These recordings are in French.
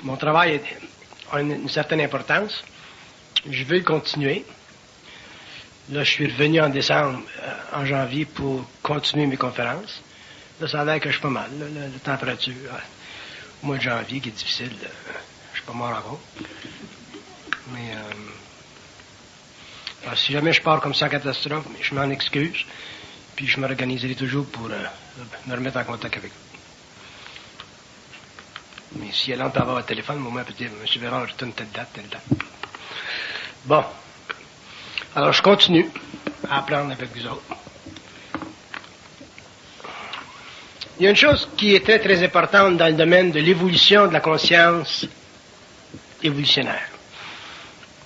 Mon travail a une certaine importance. Je veux le continuer. Là, je suis revenu en décembre, en janvier, pour continuer mes conférences. Là, ça a l'air que je suis pas mal. Là, la température, au mois de janvier, qui est difficile, je suis pas mort encore. Mais alors, si jamais je pars comme ça en catastrophe, je m'en excuse. Puis je m'organiserai toujours pour me remettre en contact avec vous. Mais si elle entre avoir un téléphone, moi, peut dire, M. Véron, retourne telle date. Bon. Alors, je continue à apprendre avec vous autres. Il y a une chose qui est très, très importante dans le domaine de l'évolution de la conscience évolutionnaire.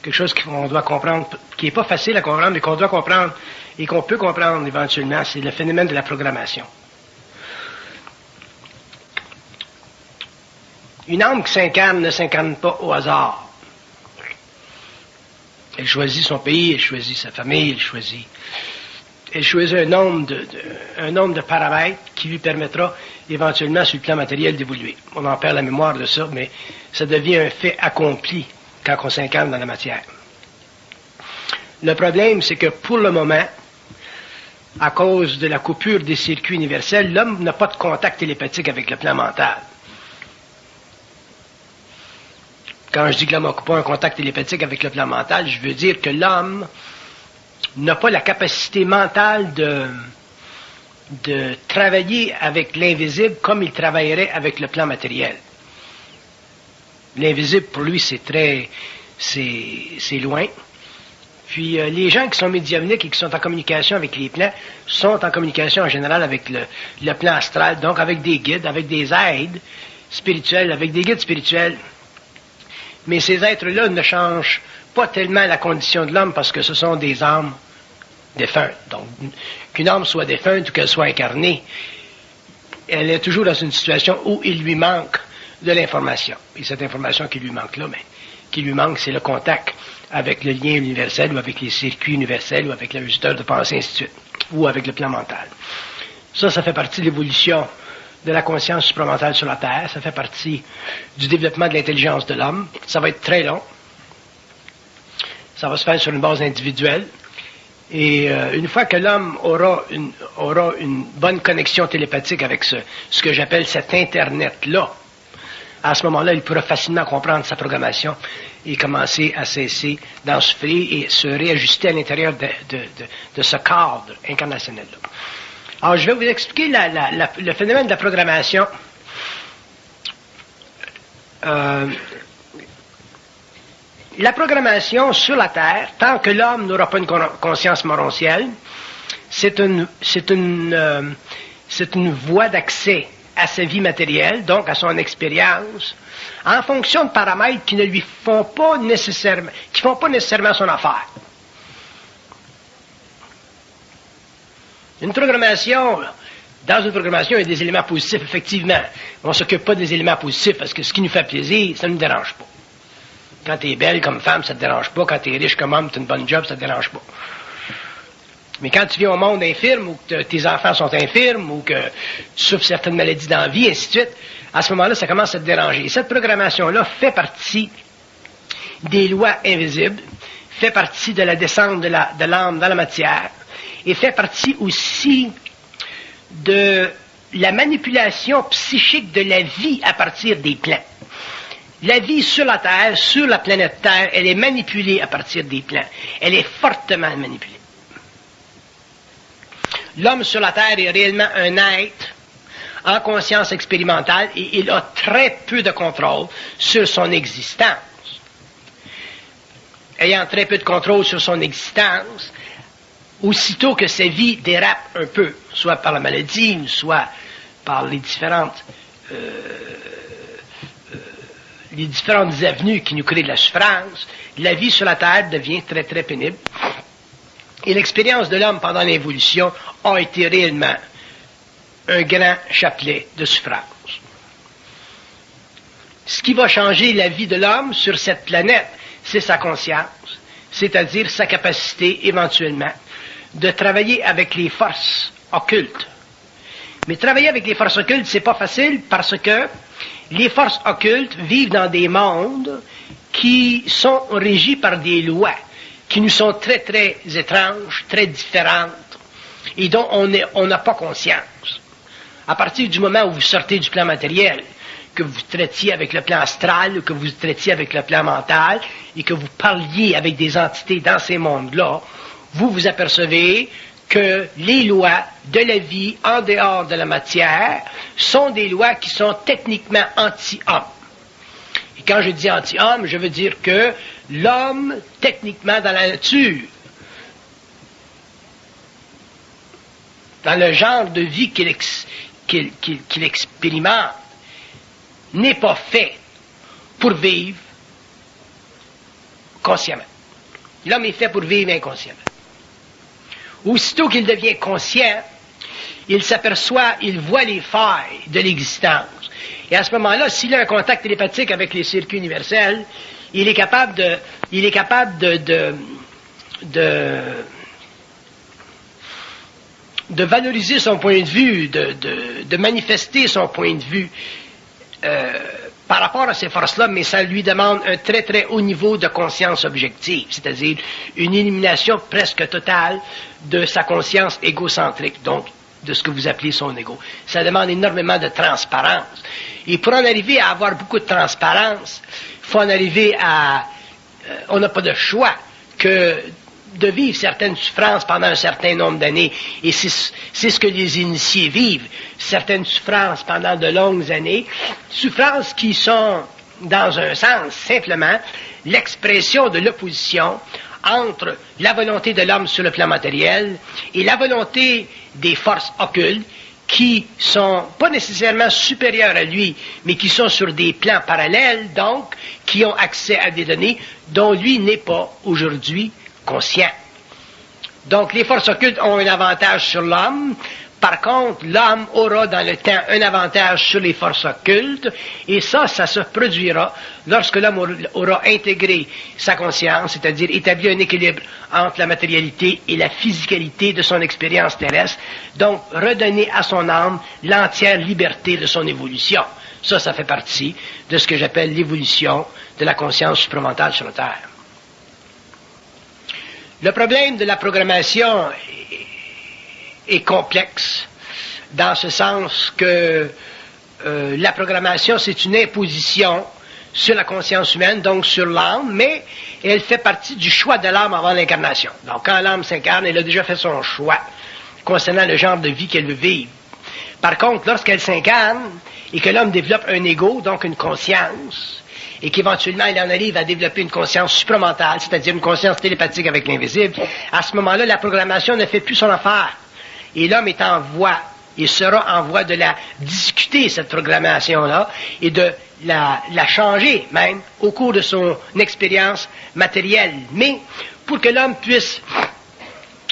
Quelque chose qu'on doit comprendre, qui n'est pas facile à comprendre, mais qu'on doit comprendre et qu'on peut comprendre éventuellement, c'est le phénomène de la programmation. Une âme qui s'incarne ne s'incarne pas au hasard. Elle choisit son pays, elle choisit sa famille, elle choisit un nombre de paramètres qui lui permettra éventuellement sur le plan matériel d'évoluer. On en perd la mémoire de ça, mais ça devient un fait accompli quand on s'incarne dans la matière. Le problème, c'est que pour le moment, à cause de la coupure des circuits universels, l'homme n'a pas de contact télépathique avec le plan mental. Quand je dis que l'homme n'a pas un contact télépathique avec le plan mental, je veux dire que l'homme n'a pas la capacité mentale de travailler avec l'invisible comme il travaillerait avec le plan matériel. L'invisible, pour lui, c'est loin. Puis les gens qui sont médiumniques et qui sont en communication avec les plans sont en communication en général avec le plan astral, donc avec des guides, avec des aides spirituelles, avec des guides spirituels. Mais ces êtres-là ne changent pas tellement la condition de l'homme parce que ce sont des âmes défuntes. Donc, qu'une âme soit défunte ou qu'elle soit incarnée, elle est toujours dans une situation où il lui manque de l'information. Et cette information qui lui manque là, qui lui manque, c'est le contact avec le lien universel ou avec les circuits universels ou avec l'ajusteur de pensée, ainsi de suite, ou avec le plan mental. Ça fait partie de l'évolution de la conscience supramentale sur la Terre, ça fait partie du développement de l'intelligence de l'homme. Ça va être très long. Ça va se faire sur une base individuelle. Et une fois que l'homme aura une bonne connexion télépathique avec ce que j'appelle cet Internet-là, à ce moment-là, il pourra facilement comprendre sa programmation et commencer à cesser d'en souffrir et se réajuster à l'intérieur de ce cadre incarnationnel-là. Alors, je vais vous expliquer le phénomène de la programmation. La programmation sur la Terre, tant que l'homme n'aura pas une conscience morontielle, c'est une voie d'accès à sa vie matérielle, donc à son expérience, en fonction de paramètres qui ne lui font pas nécessairement son affaire. Dans une programmation, il y a des éléments positifs, effectivement. On ne s'occupe pas des éléments positifs parce que ce qui nous fait plaisir, ça ne nous dérange pas. Quand tu es belle comme femme, ça ne te dérange pas. Quand tu es riche comme homme, tu as une bonne job, ça ne te dérange pas. Mais quand tu viens au monde infirme, ou que tes enfants sont infirmes, ou que tu souffres certaines maladies dans la vie, ainsi de suite, à ce moment-là, ça commence à te déranger. Et cette programmation-là fait partie des lois invisibles, fait partie de la descente de l'âme dans la matière, et fait partie aussi de la manipulation psychique de la vie à partir des plans. La vie sur la Terre, sur la planète Terre, elle est manipulée à partir des plans. Elle est fortement manipulée. L'homme sur la Terre est réellement un être en conscience expérimentale et il a très peu de contrôle sur son existence. Ayant très peu de contrôle sur son existence, aussitôt que sa vie dérape un peu, soit par la maladie, soit par les différentes avenues qui nous créent de la souffrance, la vie sur la Terre devient très, très pénible. Et l'expérience de l'homme pendant l'évolution a été réellement un grand chapelet de souffrance. Ce qui va changer la vie de l'homme sur cette planète, c'est sa conscience, c'est-à-dire sa capacité éventuellement de travailler avec les forces occultes. Mais travailler avec les forces occultes, c'est pas facile parce que les forces occultes vivent dans des mondes qui sont régis par des lois qui nous sont très, très étranges, très différentes, et dont on n'a pas conscience. À partir du moment où vous sortez du plan matériel, que vous traitiez avec le plan astral, que vous traitiez avec le plan mental, et que vous parliez avec des entités dans ces mondes-là, vous vous apercevez que les lois de la vie en dehors de la matière sont des lois qui sont techniquement anti-homme. Et quand je dis anti-homme, je veux dire que l'homme, techniquement, dans la nature, dans le genre de vie qu'il expérimente, n'est pas fait pour vivre consciemment. L'homme est fait pour vivre inconsciemment. Aussitôt qu'il devient conscient, il s'aperçoit, il voit les failles de l'existence. Et à ce moment-là, s'il a un contact télépathique avec les circuits universels, il est capable de valoriser son point de vue, de manifester son point de vue par rapport à ces forces-là, mais ça lui demande un très très haut niveau de conscience objective, c'est-à-dire une élimination presque totale de sa conscience égocentrique, donc de ce que vous appelez son ego. Ça demande énormément de transparence. Et pour en arriver à avoir beaucoup de transparence, il faut en arriver à... on n'a pas de choix que de vivre certaines souffrances pendant un certain nombre d'années. Et c'est ce que les initiés vivent, certaines souffrances pendant de longues années, souffrances qui sont, dans un sens, simplement l'expression de l'opposition entre la volonté de l'homme sur le plan matériel et la volonté des forces occultes qui sont pas nécessairement supérieures à lui, mais qui sont sur des plans parallèles, donc, qui ont accès à des données dont lui n'est pas aujourd'hui conscient. Donc, les forces occultes ont un avantage sur l'homme. Par contre, l'homme aura dans le temps un avantage sur les forces occultes, et ça se produira lorsque l'homme aura intégré sa conscience, c'est-à-dire établi un équilibre entre la matérialité et la physicalité de son expérience terrestre, donc redonner à son âme l'entière liberté de son évolution. Ça fait partie de ce que j'appelle l'évolution de la conscience supramentale sur la Terre. Le problème de la programmation est complexe, dans ce sens que la programmation, c'est une imposition sur la conscience humaine, donc sur l'âme, mais elle fait partie du choix de l'âme avant l'incarnation. Donc, quand l'âme s'incarne, elle a déjà fait son choix concernant le genre de vie qu'elle veut vivre. Par contre, lorsqu'elle s'incarne et que l'homme développe un ego, donc une conscience, et qu'éventuellement il en arrive à développer une conscience supramentale, c'est-à-dire une conscience télépathique avec l'invisible, à ce moment-là, la programmation ne fait plus son affaire. Et l'homme est en voie, il sera en voie de la discuter, cette programmation-là, et de la changer même au cours de son expérience matérielle. Mais pour que l'homme puisse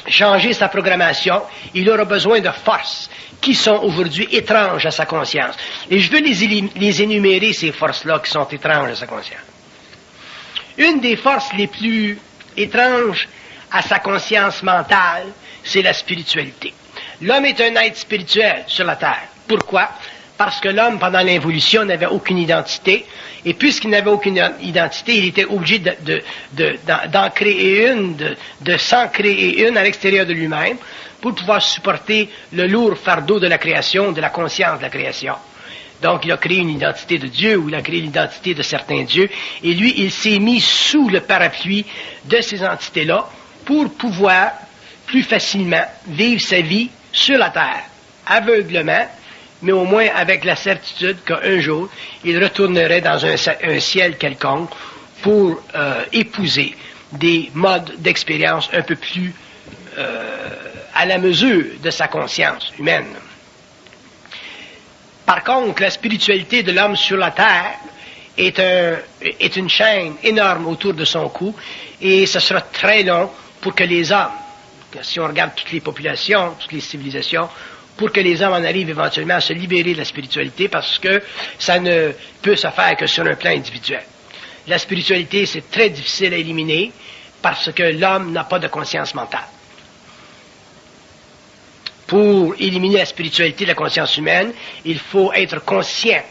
changer sa programmation, il aura besoin de forces qui sont aujourd'hui étranges à sa conscience. Et je veux les énumérer, ces forces-là qui sont étranges à sa conscience. Une des forces les plus étranges à sa conscience mentale, c'est la spiritualité. L'homme est un être spirituel sur la Terre. Pourquoi? Parce que l'homme, pendant l'involution, n'avait aucune identité, et puisqu'il n'avait aucune identité, il était obligé d'en créer une, de s'en créer une à l'extérieur de lui-même, pour pouvoir supporter le lourd fardeau de la création, de la conscience de la création. Donc, il a créé une identité de Dieu, ou il a créé l'identité de certains dieux, et lui, il s'est mis sous le parapluie de ces entités-là pour pouvoir plus facilement vivre sa vie sur la terre, aveuglement, mais au moins avec la certitude qu'un jour, il retournerait dans un ciel quelconque pour épouser des modes d'expérience un peu plus à la mesure de sa conscience humaine. Par contre, la spiritualité de l'homme sur la terre est une chaîne énorme autour de son cou, et ce sera très long pour que les hommes, si on regarde toutes les populations, toutes les civilisations, pour que les hommes en arrivent éventuellement à se libérer de la spiritualité, parce que ça ne peut se faire que sur un plan individuel. La spiritualité, c'est très difficile à éliminer, parce que l'homme n'a pas de conscience mentale. Pour éliminer la spiritualité de la conscience humaine, il faut être conscient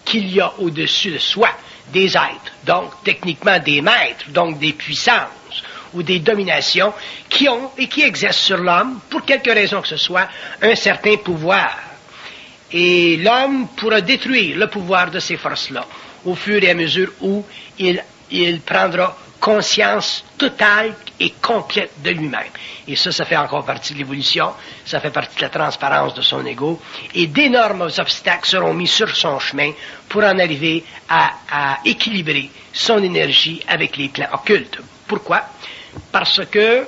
qu'il y a au-dessus de soi des êtres, donc techniquement des maîtres, donc des puissances ou des dominations qui ont et qui exercent sur l'homme, pour quelque raison que ce soit, un certain pouvoir. Et l'homme pourra détruire le pouvoir de ces forces-là au fur et à mesure où il prendra conscience totale et complète de lui-même. Et ça fait encore partie de l'évolution, ça fait partie de la transparence de son ego, et d'énormes obstacles seront mis sur son chemin pour en arriver à équilibrer son énergie avec les plans occultes. Pourquoi? Parce que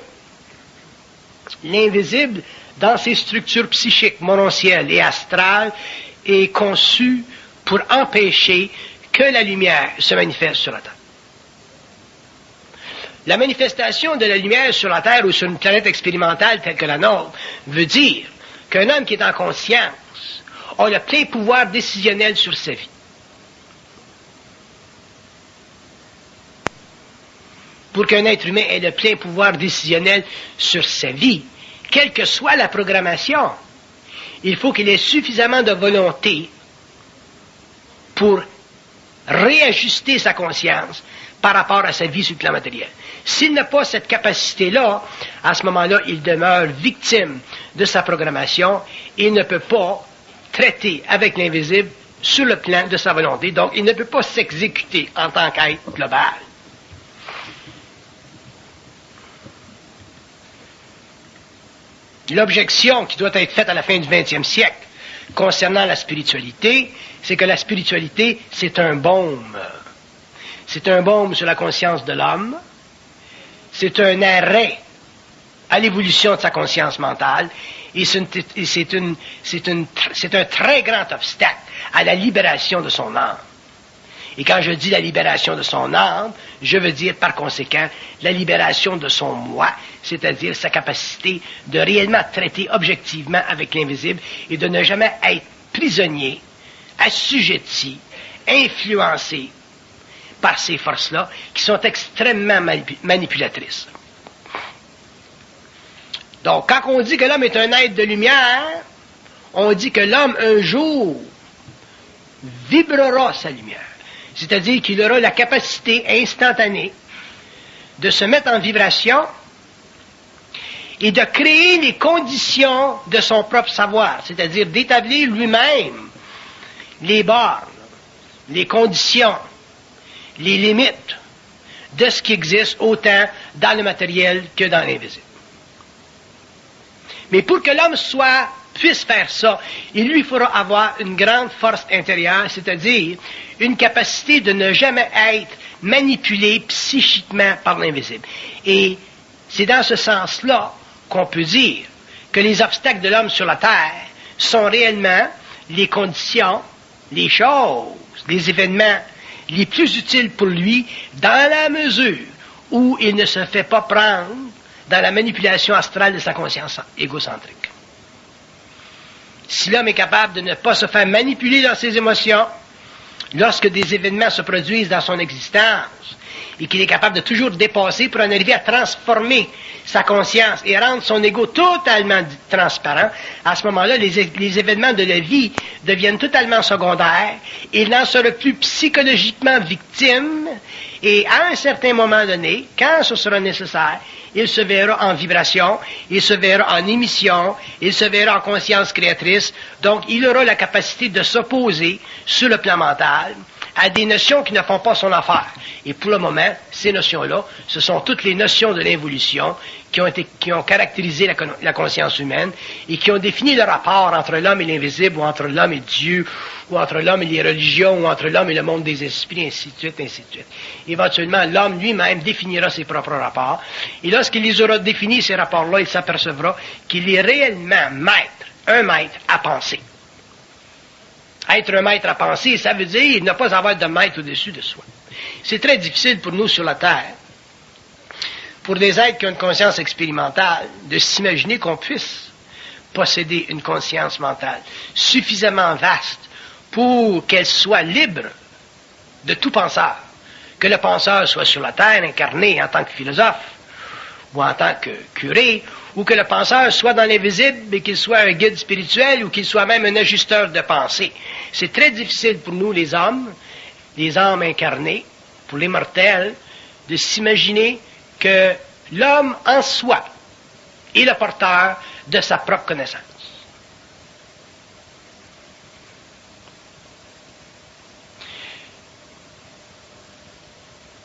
l'invisible, dans ses structures psychiques mononcielles et astrales, est conçu pour empêcher que la lumière se manifeste sur la Terre. La manifestation de la lumière sur la Terre ou sur une planète expérimentale telle que la nôtre veut dire qu'un homme qui est en conscience a le plein pouvoir décisionnel sur sa vie. Pour qu'un être humain ait le plein pouvoir décisionnel sur sa vie, quelle que soit la programmation, il faut qu'il ait suffisamment de volonté pour réajuster sa conscience par rapport à sa vie sur le plan matériel. S'il n'a pas cette capacité-là, à ce moment-là, il demeure victime de sa programmation et il ne peut pas traiter avec l'invisible sur le plan de sa volonté. Donc, il ne peut pas s'exécuter en tant qu'être global. L'objection qui doit être faite à la fin du 20e siècle concernant la spiritualité, c'est que la spiritualité, c'est un baume. C'est un baume sur la conscience de l'homme. C'est un arrêt à l'évolution de sa conscience mentale. Et c'est un très grand obstacle à la libération de son âme. Et quand je dis la libération de son âme, je veux dire par conséquent la libération de son moi, c'est-à-dire sa capacité de réellement traiter objectivement avec l'invisible et de ne jamais être prisonnier, assujetti, influencé par ces forces-là qui sont extrêmement manipulatrices. Donc, quand on dit que l'homme est un être de lumière, on dit que l'homme, un jour, vibrera sa lumière. C'est-à-dire qu'il aura la capacité instantanée de se mettre en vibration et de créer les conditions de son propre savoir, c'est-à-dire d'établir lui-même les bornes, les conditions, les limites de ce qui existe autant dans le matériel que dans l'invisible. Mais pour que l'homme puisse faire ça, il lui faudra avoir une grande force intérieure, c'est-à-dire une capacité de ne jamais être manipulé psychiquement par l'invisible. Et c'est dans ce sens-là qu'on peut dire que les obstacles de l'homme sur la Terre sont réellement les conditions, les choses, les événements les plus utiles pour lui dans la mesure où il ne se fait pas prendre dans la manipulation astrale de sa conscience égocentrique. Si l'homme est capable de ne pas se faire manipuler dans ses émotions, lorsque des événements se produisent dans son existence, et qu'il est capable de toujours dépasser pour en arriver à transformer sa conscience et rendre son ego totalement transparent, à ce moment-là, les événements de la vie deviennent totalement secondaires, il n'en sera plus psychologiquement victime, et à un certain moment donné, quand ce sera nécessaire, il se verra en vibration, il se verra en émission, il se verra en conscience créatrice, donc il aura la capacité de s'opposer sur le plan mental à des notions qui ne font pas son affaire. Et pour le moment, ces notions-là, ce sont toutes les notions de l'évolution qui ont caractérisé la conscience humaine et qui ont défini le rapport entre l'homme et l'invisible, ou entre l'homme et Dieu, ou entre l'homme et les religions, ou entre l'homme et le monde des esprits, ainsi de suite, ainsi de suite. Éventuellement, l'homme lui-même définira ses propres rapports, et lorsqu'il les aura définis, ces rapports-là, il s'apercevra qu'il est réellement un maître à penser. Être un maître à penser, ça veut dire ne pas avoir de maître au-dessus de soi. C'est très difficile pour nous sur la Terre, pour des êtres qui ont une conscience expérimentale, de s'imaginer qu'on puisse posséder une conscience mentale suffisamment vaste pour qu'elle soit libre de tout penseur. Que le penseur soit sur la Terre, incarné en tant que philosophe, ou en tant que curé, ou que le penseur soit dans l'invisible et qu'il soit un guide spirituel ou qu'il soit même un ajusteur de pensée. C'est très difficile pour nous, les hommes, les âmes incarnées, pour les mortels, de s'imaginer que l'homme en soi est le porteur de sa propre connaissance.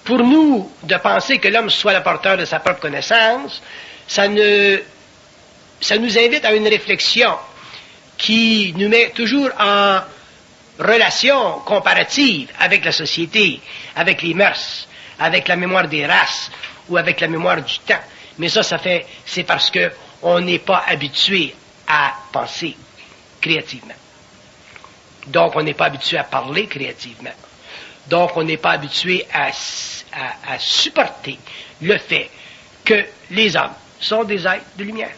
Pour nous, de penser que l'homme soit le porteur de sa propre connaissance, ça nous invite à une réflexion qui nous met toujours en relation comparative avec la société, avec les mœurs, avec la mémoire des races ou avec la mémoire du temps. Mais c'est parce que on n'est pas habitué à penser créativement. Donc, on n'est pas habitué à parler créativement. Donc, on n'est pas habitué à supporter le fait que les hommes sont des êtres de lumière.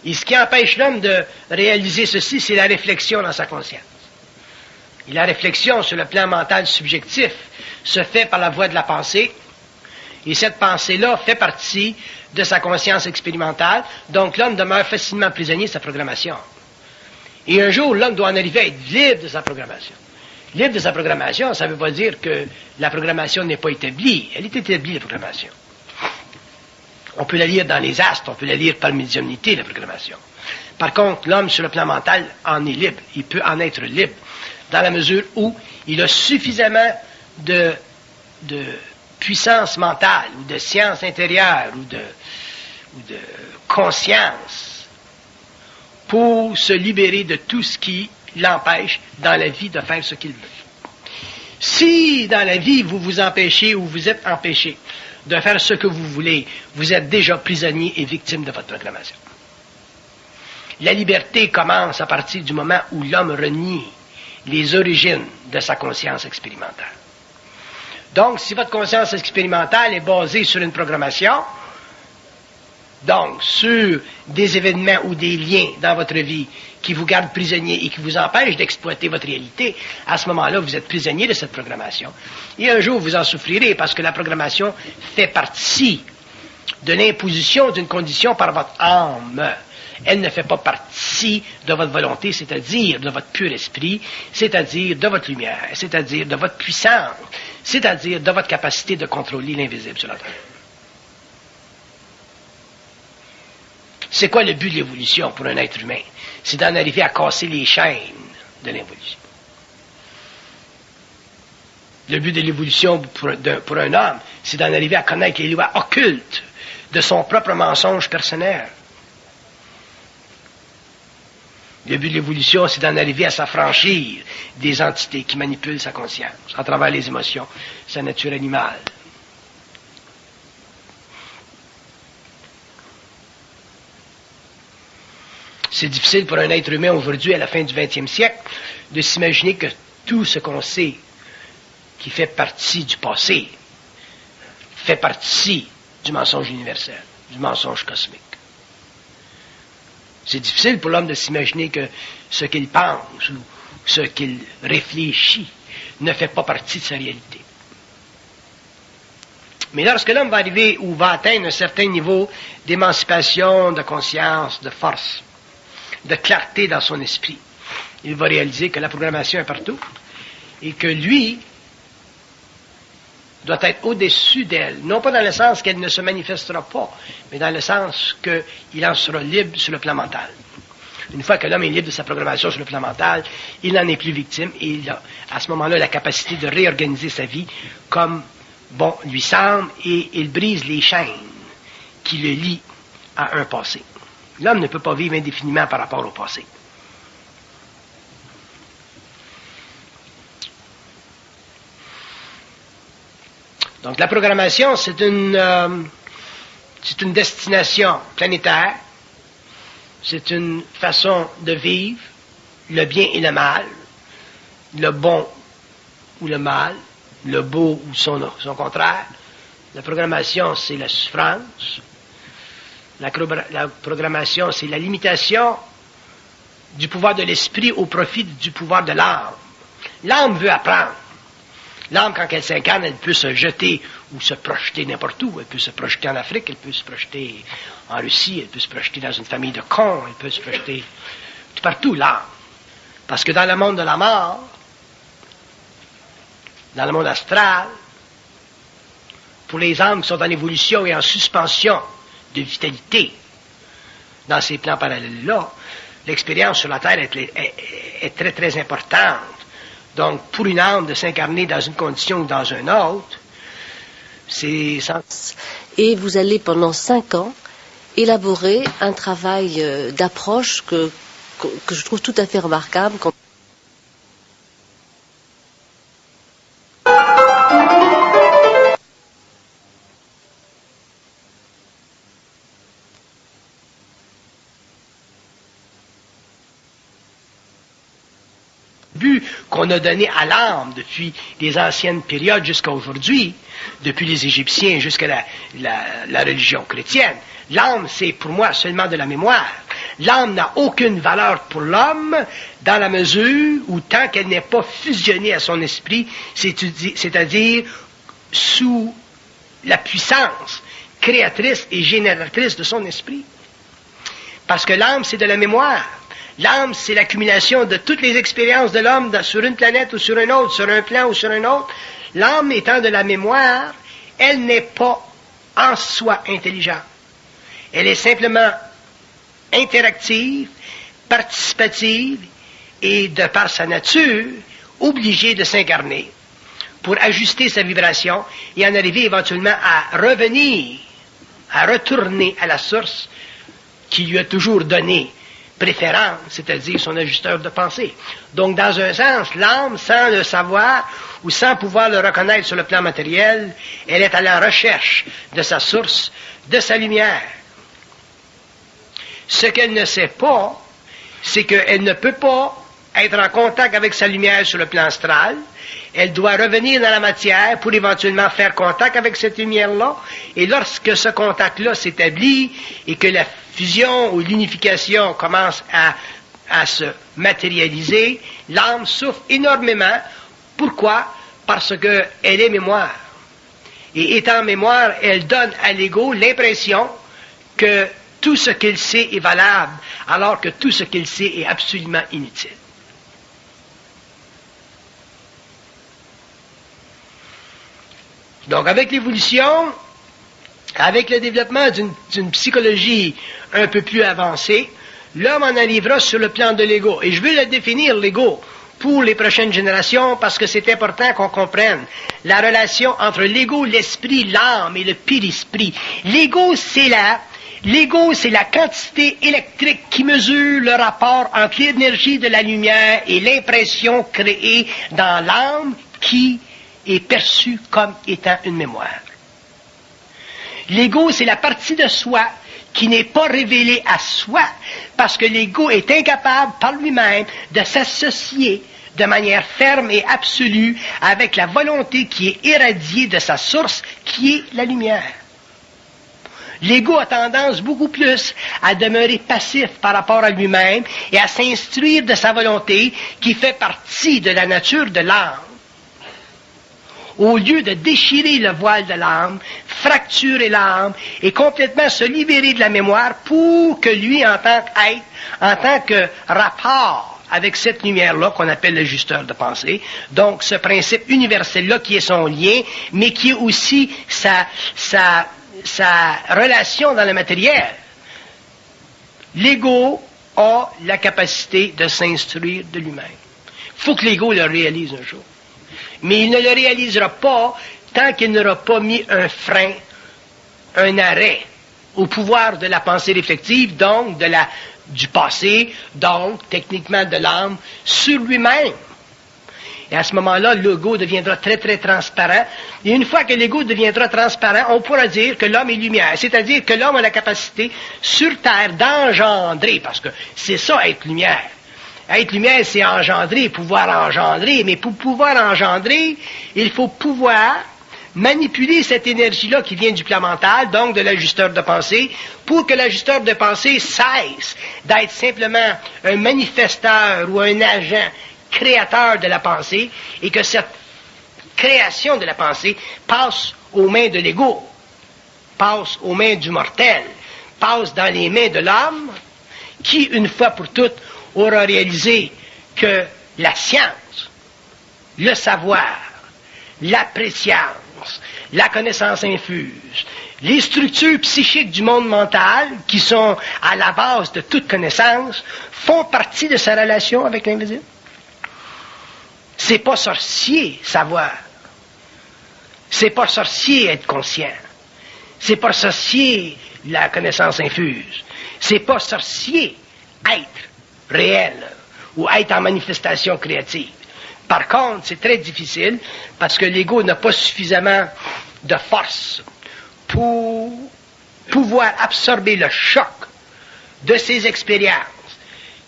Et ce qui empêche l'homme de réaliser ceci, c'est la réflexion dans sa conscience. Et la réflexion sur le plan mental subjectif se fait par la voie de la pensée. Et cette pensée-là fait partie de sa conscience expérimentale. Donc, l'homme demeure facilement prisonnier de sa programmation. Et un jour, l'homme doit en arriver à être libre de sa programmation. Libre de sa programmation, ça ne veut pas dire que la programmation n'est pas établie. Elle est établie, la programmation. On peut la lire dans les astres, on peut la lire par médiumnité, la programmation. Par contre, l'homme, sur le plan mental, en est libre. Il peut en être libre, dans la mesure où il a suffisamment de puissance mentale, ou de science intérieure, ou de conscience, pour se libérer de tout ce qui l'empêche dans la vie de faire ce qu'il veut. Si dans la vie vous vous empêchez ou vous êtes empêché de faire ce que vous voulez, vous êtes déjà prisonnier et victime de votre programmation. La liberté commence à partir du moment où l'homme renie les origines de sa conscience expérimentale. Donc, si votre conscience expérimentale est basée sur une programmation, donc sur des événements ou des liens dans votre vie qui vous gardent prisonnier et qui vous empêchent d'exploiter votre réalité, à ce moment-là, vous êtes prisonnier de cette programmation. Et un jour, vous en souffrirez parce que la programmation fait partie de l'imposition d'une condition par votre âme. Elle ne fait pas partie de votre volonté, c'est-à-dire de votre pur esprit, c'est-à-dire de votre lumière, c'est-à-dire de votre puissance, c'est-à-dire de votre capacité de contrôler l'invisible sur la terre. C'est quoi le but de l'évolution pour un être humain? C'est d'en arriver à casser les chaînes de l'évolution. Le but de l'évolution pour un homme, c'est d'en arriver à connaître les lois occultes de son propre mensonge personnel. Le but de l'évolution, c'est d'en arriver à s'affranchir des entités qui manipulent sa conscience à travers les émotions, sa nature animale. C'est difficile pour un être humain aujourd'hui, à la fin du 20e siècle, de s'imaginer que tout ce qu'on sait qui fait partie du passé fait partie du mensonge universel, du mensonge cosmique. C'est difficile pour l'homme de s'imaginer que ce qu'il pense ou ce qu'il réfléchit ne fait pas partie de sa réalité. Mais lorsque l'homme va arriver ou va atteindre un certain niveau d'émancipation, de conscience, de force, de clarté dans son esprit, il va réaliser que la programmation est partout et que lui doit être au-dessus d'elle, non pas dans le sens qu'elle ne se manifestera pas, mais dans le sens qu'il en sera libre sur le plan mental. Une fois que l'homme est libre de sa programmation sur le plan mental, il n'en est plus victime et il a à ce moment-là la capacité de réorganiser sa vie comme bon lui semble et il brise les chaînes qui le lient à un passé. L'homme ne peut pas vivre indéfiniment par rapport au passé. Donc la programmation, c'est une destination planétaire, c'est une façon de vivre le bien et le mal, le bon ou le mal, le beau ou son contraire. La programmation, c'est la souffrance. La programmation, c'est la limitation du pouvoir de l'esprit au profit du pouvoir de l'âme. L'âme veut apprendre. L'âme, quand elle s'incarne, elle peut se jeter ou se projeter n'importe où. Elle peut se projeter en Afrique, elle peut se projeter en Russie, elle peut se projeter dans une famille de cons, elle peut se projeter tout partout, l'âme. Parce que dans le monde de la mort, dans le monde astral, pour les âmes qui sont en évolution et en suspension de vitalité, dans ces plans parallèles-là, l'expérience sur la Terre est très, très importante. Donc, pour une âme de s'incarner dans une condition ou dans une autre, c'est... Et vous allez, pendant 5 ans, élaborer un travail d'approche que je trouve tout à fait remarquable. But qu'on a donné à l'âme depuis les anciennes périodes jusqu'à aujourd'hui, depuis les Égyptiens jusqu'à la religion chrétienne. L'âme, c'est pour moi seulement de la mémoire. L'âme n'a aucune valeur pour l'homme dans la mesure où tant qu'elle n'est pas fusionnée à son esprit, c'est-à-dire sous la puissance créatrice et génératrice de son esprit. Parce que l'âme, c'est de la mémoire. L'âme, c'est l'accumulation de toutes les expériences de l'homme sur une planète ou sur une autre, sur un plan ou sur un autre. L'âme étant de la mémoire, elle n'est pas en soi intelligente. Elle est simplement interactive, participative et, de par sa nature, obligée de s'incarner pour ajuster sa vibration et en arriver éventuellement à revenir, à retourner à la source qui lui a toujours donné préférence, c'est-à-dire son ajusteur de pensée. Donc, dans un sens, l'âme, sans le savoir ou sans pouvoir le reconnaître sur le plan matériel, elle est à la recherche de sa source, de sa lumière. Ce qu'elle ne sait pas, c'est qu'elle ne peut pas être en contact avec sa lumière sur le plan astral. Elle doit revenir dans la matière pour éventuellement faire contact avec cette lumière-là. Et lorsque ce contact-là s'établit et que la fusion ou l'unification commence à se matérialiser, l'âme souffre énormément. Pourquoi? Parce qu'elle est mémoire. Et étant mémoire, elle donne à l'ego l'impression que tout ce qu'il sait est valable, alors que tout ce qu'il sait est absolument inutile. Donc, avec l'évolution, avec le développement d'une psychologie un peu plus avancée, l'homme en arrivera sur le plan de l'ego. Et je veux le définir, l'ego, pour les prochaines générations, parce que c'est important qu'on comprenne la relation entre l'ego, l'esprit, l'âme et le périsprit. L'ego, c'est la quantité électrique qui mesure le rapport entre l'énergie de la lumière et l'impression créée dans l'âme qui est perçue comme étant une mémoire. L'ego, c'est la partie de soi qui n'est pas révélée à soi, parce que l'ego est incapable par lui-même de s'associer de manière ferme et absolue avec la volonté qui est irradiée de sa source, qui est la lumière. L'ego a tendance beaucoup plus à demeurer passif par rapport à lui-même et à s'instruire de sa volonté qui fait partie de la nature de l'âme. Au lieu de déchirer le voile de l'âme, fracturer l'âme et complètement se libérer de la mémoire pour que lui, en tant qu'être, en tant que rapport avec cette lumière-là qu'on appelle l'ajusteur de pensée, donc ce principe universel-là qui est son lien, mais qui est aussi sa relation dans le matériel. L'ego a la capacité de s'instruire de lui-même. Il faut que l'ego le réalise un jour. Mais il ne le réalisera pas tant qu'il n'aura pas mis un frein, un arrêt au pouvoir de la pensée réflexive, donc du passé, donc techniquement de l'âme, sur lui-même. Et à ce moment-là, l'ego deviendra très, très transparent. Et une fois que l'ego deviendra transparent, on pourra dire que l'homme est lumière. C'est-à-dire que l'homme a la capacité sur Terre d'engendrer, parce que c'est ça, être lumière. Être lumière, c'est engendrer, pouvoir engendrer. Mais pour pouvoir engendrer, il faut pouvoir manipuler cette énergie-là qui vient du plan mental, donc de l'ajusteur de pensée, pour que l'ajusteur de pensée cesse d'être simplement un manifesteur ou un agent créateur de la pensée, et que cette création de la pensée passe aux mains de l'ego, passe aux mains du mortel, passe dans les mains de l'homme, qui, une fois pour toutes, aura réalisé que la science, le savoir, la préscience, la connaissance infuse, les structures psychiques du monde mental, qui sont à la base de toute connaissance, font partie de sa relation avec l'invisible. C'est pas sorcier, savoir. C'est pas sorcier, être conscient. C'est pas sorcier, la connaissance infuse. C'est pas sorcier, être réel ou être en manifestation créative. Par contre, c'est très difficile parce que l'ego n'a pas suffisamment de force pour pouvoir absorber le choc de ces expériences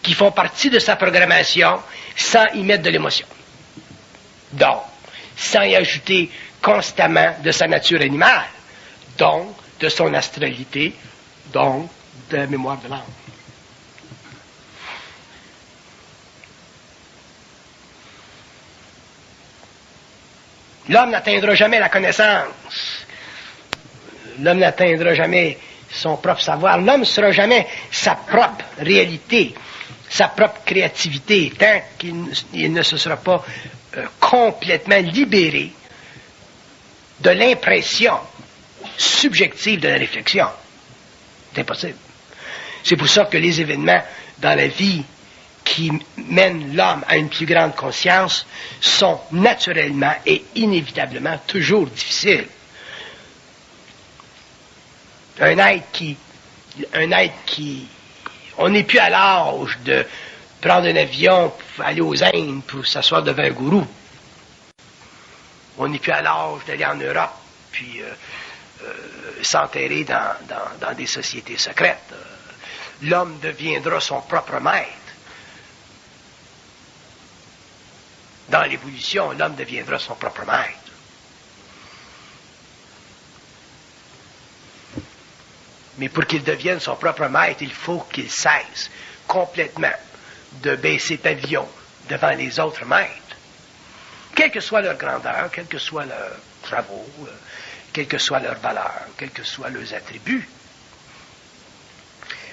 qui font partie de sa programmation sans y mettre de l'émotion. Donc, sans y ajouter constamment de sa nature animale, donc de son astralité, donc de la mémoire de l'âme. L'homme n'atteindra jamais la connaissance. L'homme n'atteindra jamais son propre savoir. L'homme ne sera jamais sa propre réalité, sa propre créativité, tant qu'il ne se sera pas complètement libéré de l'impression subjective de la réflexion. C'est impossible. C'est pour ça que les événements dans la vie qui mènent l'homme à une plus grande conscience sont naturellement et inévitablement toujours difficiles. Un être qui, on n'est plus à l'âge de prendre un avion pour aller aux Indes pour s'asseoir devant un gourou. On n'est plus à l'âge d'aller en Europe puis s'enterrer dans des sociétés secrètes. L'homme deviendra son propre maître. Dans l'évolution, l'homme deviendra son propre maître. Mais pour qu'il devienne son propre maître, il faut qu'il cesse complètement de baisser pavillon devant les autres maîtres. Quelle que soit leur grandeur, quels que soient leurs travaux, quelle que soit leur valeur, quels que soient leurs attributs.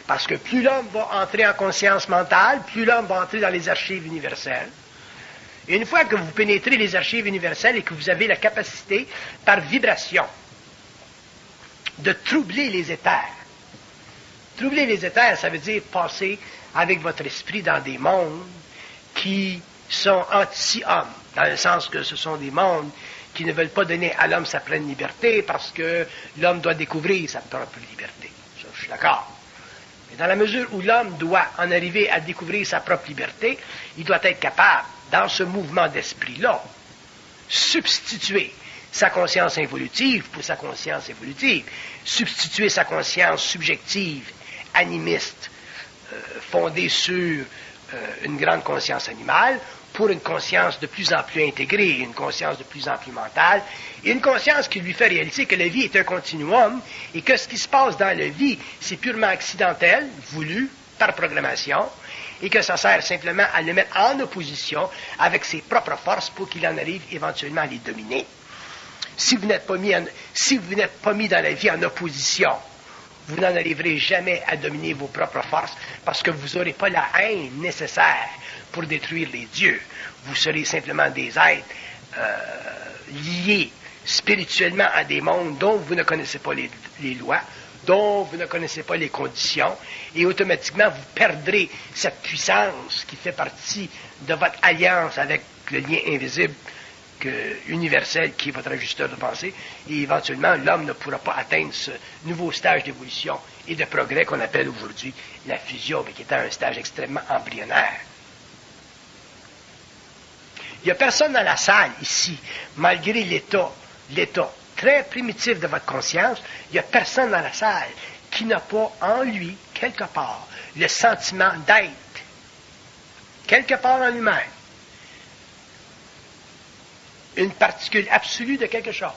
Parce que plus l'homme va entrer en conscience mentale, plus l'homme va entrer dans les archives universelles. Et une fois que vous pénétrez les archives universelles et que vous avez la capacité, par vibration, de troubler les éthers. Troubler les éthers, ça veut dire passer avec votre esprit dans des mondes qui sont anti-hommes, dans le sens que ce sont des mondes qui ne veulent pas donner à l'homme sa pleine liberté parce que l'homme doit découvrir sa propre liberté. Ça, je suis d'accord. Mais dans la mesure où l'homme doit en arriver à découvrir sa propre liberté, il doit être capable, dans ce mouvement d'esprit-là, substituer sa conscience involutive pour sa conscience évolutive, substituer sa conscience subjective, animiste, fondée sur une grande conscience animale, pour une conscience de plus en plus intégrée, une conscience de plus en plus mentale, et une conscience qui lui fait réaliser que la vie est un continuum, et que ce qui se passe dans la vie, c'est purement accidentel, voulu, par programmation, et que ça sert simplement à le mettre en opposition avec ses propres forces pour qu'il en arrive éventuellement à les dominer. Si vous n'êtes pas mis dans la vie en opposition, vous n'en arriverez jamais à dominer vos propres forces parce que vous n'aurez pas la haine nécessaire pour détruire les dieux. Vous serez simplement des êtres liés spirituellement à des mondes dont vous ne connaissez pas les lois, dont vous ne connaissez pas les conditions, et automatiquement vous perdrez cette puissance qui fait partie de votre alliance avec le lien invisible universel qui est votre ajusteur de pensée, et éventuellement l'homme ne pourra pas atteindre ce nouveau stage d'évolution et de progrès qu'on appelle aujourd'hui la fusion, mais qui est un stage extrêmement embryonnaire. Il n'y a personne dans la salle ici, malgré l'état très primitif de votre conscience, il n'y a personne dans la salle qui n'a pas en lui, quelque part, le sentiment d'être, quelque part en lui-même, une particule absolue de quelque chose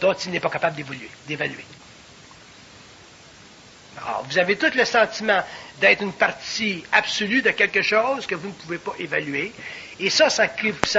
dont il n'est pas capable d'évaluer. Alors, vous avez tout le sentiment d'être une partie absolue de quelque chose que vous ne pouvez pas évaluer, Et ça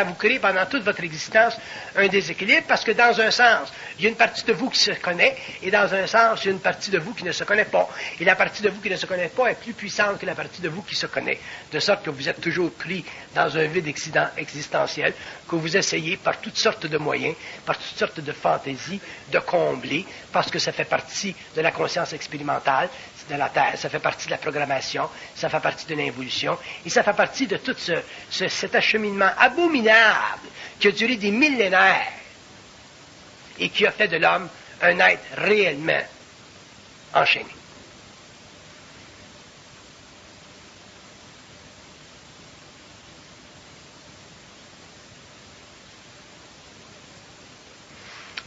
vous crée pendant toute votre existence un déséquilibre parce que dans un sens, il y a une partie de vous qui se connaît et dans un sens, il y a une partie de vous qui ne se connaît pas. Et la partie de vous qui ne se connaît pas est plus puissante que la partie de vous qui se connaît. De sorte que vous êtes toujours pris dans un vide existentiel que vous essayez par toutes sortes de moyens, par toutes sortes de fantaisies, de combler parce que ça fait partie de la conscience expérimentale de la Terre, ça fait partie de la programmation, ça fait partie de l'involution, et ça fait partie de tout cet acheminement abominable qui a duré des millénaires et qui a fait de l'homme un être réellement enchaîné.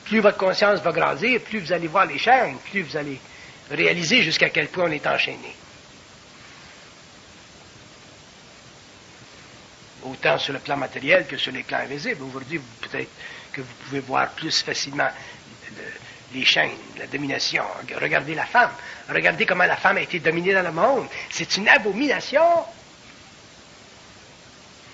Plus votre conscience va grandir, plus vous allez voir les chaînes, plus vous allez réaliser jusqu'à quel point on est enchaîné. Autant sur le plan matériel que sur les plans invisibles. Aujourd'hui, peut-être que vous pouvez voir plus facilement les chaînes, la domination. Regardez la femme. Regardez comment la femme a été dominée dans le monde. C'est une abomination.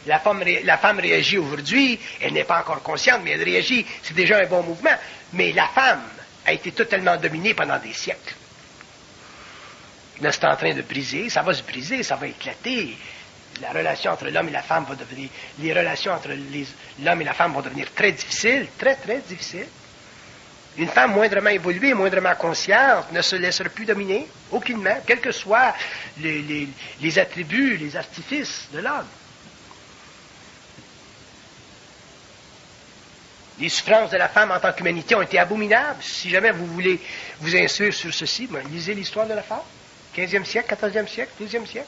La femme réagit aujourd'hui, elle n'est pas encore consciente, mais elle réagit, c'est déjà un bon mouvement. Mais la femme a été totalement dominée pendant des siècles. Là, c'est en train de briser, ça va se briser, ça va éclater. La relation entre l'homme et la femme va devenir... Les relations entre l'homme et la femme vont devenir très difficiles, très, très difficiles. Une femme moindrement évoluée, moindrement consciente, ne se laissera plus dominer, aucunement, quels que soient les attributs, les artifices de l'homme. Les souffrances de la femme en tant qu'humanité ont été abominables. Si jamais vous voulez vous instruire sur ceci, lisez l'histoire de la femme. 15e siècle, 14e siècle, 12e siècle.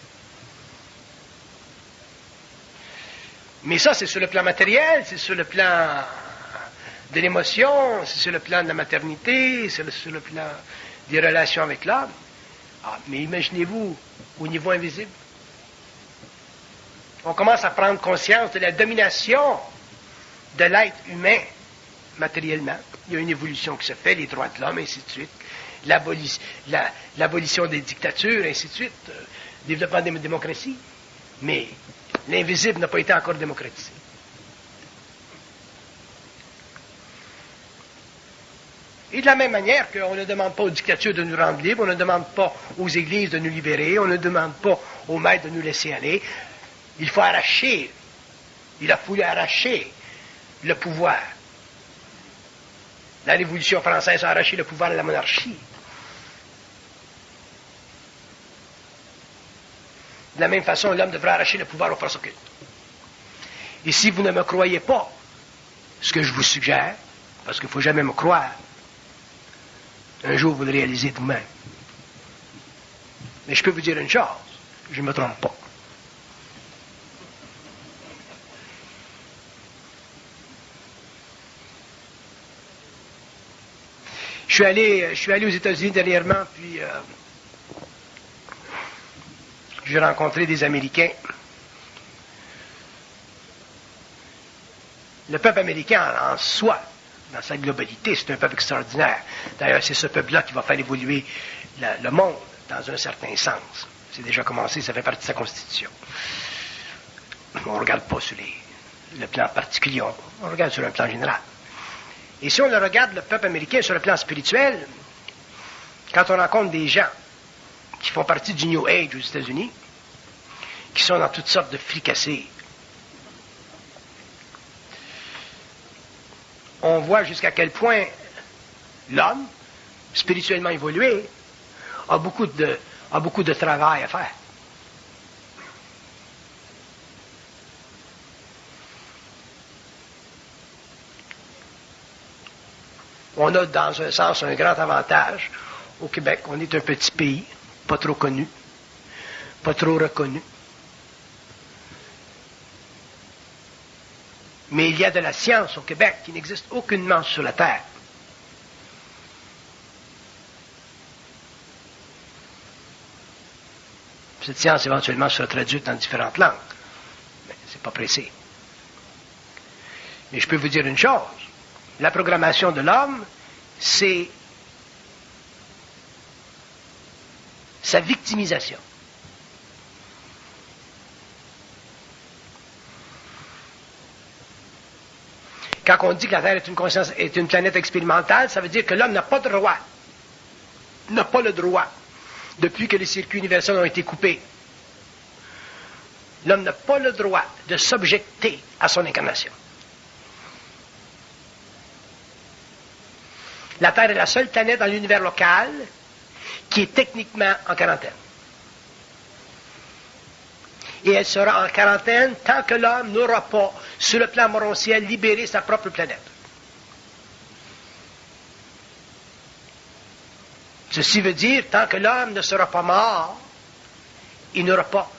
Mais ça, c'est sur le plan matériel, c'est sur le plan de l'émotion, c'est sur le plan de la maternité, c'est sur le plan des relations avec l'homme. Mais imaginez-vous au niveau invisible. On commence à prendre conscience de la domination de l'être humain matériellement. Il y a une évolution qui se fait, les droits de l'homme, ainsi de suite. L'abolition des dictatures, ainsi de suite. Développement des démocraties. Mais l'invisible n'a pas été encore démocratisé. Et de la même manière qu'on ne demande pas aux dictatures de nous rendre libres, on ne demande pas aux églises de nous libérer, on ne demande pas aux maîtres de nous laisser aller. Il faut arracher, il a fallu arracher le pouvoir. La Révolution française a arraché le pouvoir à la monarchie. De la même façon, l'homme devra arracher le pouvoir aux forces occultes. Et si vous ne me croyez pas, ce que je vous suggère, parce qu'il ne faut jamais me croire, un jour vous le réalisez vous-même. Mais je peux vous dire une chose, je ne me trompe pas. Je suis allé aux États-Unis dernièrement, puis j'ai rencontré des Américains. Le peuple américain en soi, dans sa globalité, c'est un peuple extraordinaire. D'ailleurs, c'est ce peuple-là qui va faire évoluer le monde dans un certain sens. C'est déjà commencé, ça fait partie de sa constitution. On ne regarde pas sur le plan particulier, on regarde sur un plan général. Et si on le regarde, le peuple américain, sur le plan spirituel, quand on rencontre des gens qui font partie du New Age aux États-Unis, qui sont dans toutes sortes de fricassés, on voit jusqu'à quel point l'homme, spirituellement évolué, a beaucoup de travail à faire. On a, dans un sens, un grand avantage. Au Québec, on est un petit pays, pas trop connu, pas trop reconnu. Mais il y a de la science au Québec qui n'existe aucunement sur la Terre. Cette science, éventuellement, sera traduite dans différentes langues. Mais c'est pas pressé. Mais je peux vous dire une chose. La programmation de l'homme, c'est sa victimisation. Quand on dit que la Terre est une planète expérimentale, ça veut dire que l'homme n'a pas le droit, depuis que les circuits universels ont été coupés, l'homme n'a pas le droit de s'objecter à son incarnation. La Terre est la seule planète dans l'univers local qui est techniquement en quarantaine. Et elle sera en quarantaine tant que l'homme n'aura pas, sur le plan morontiel, libéré sa propre planète. Ceci veut dire, tant que l'homme ne sera pas mort, il n'aura pas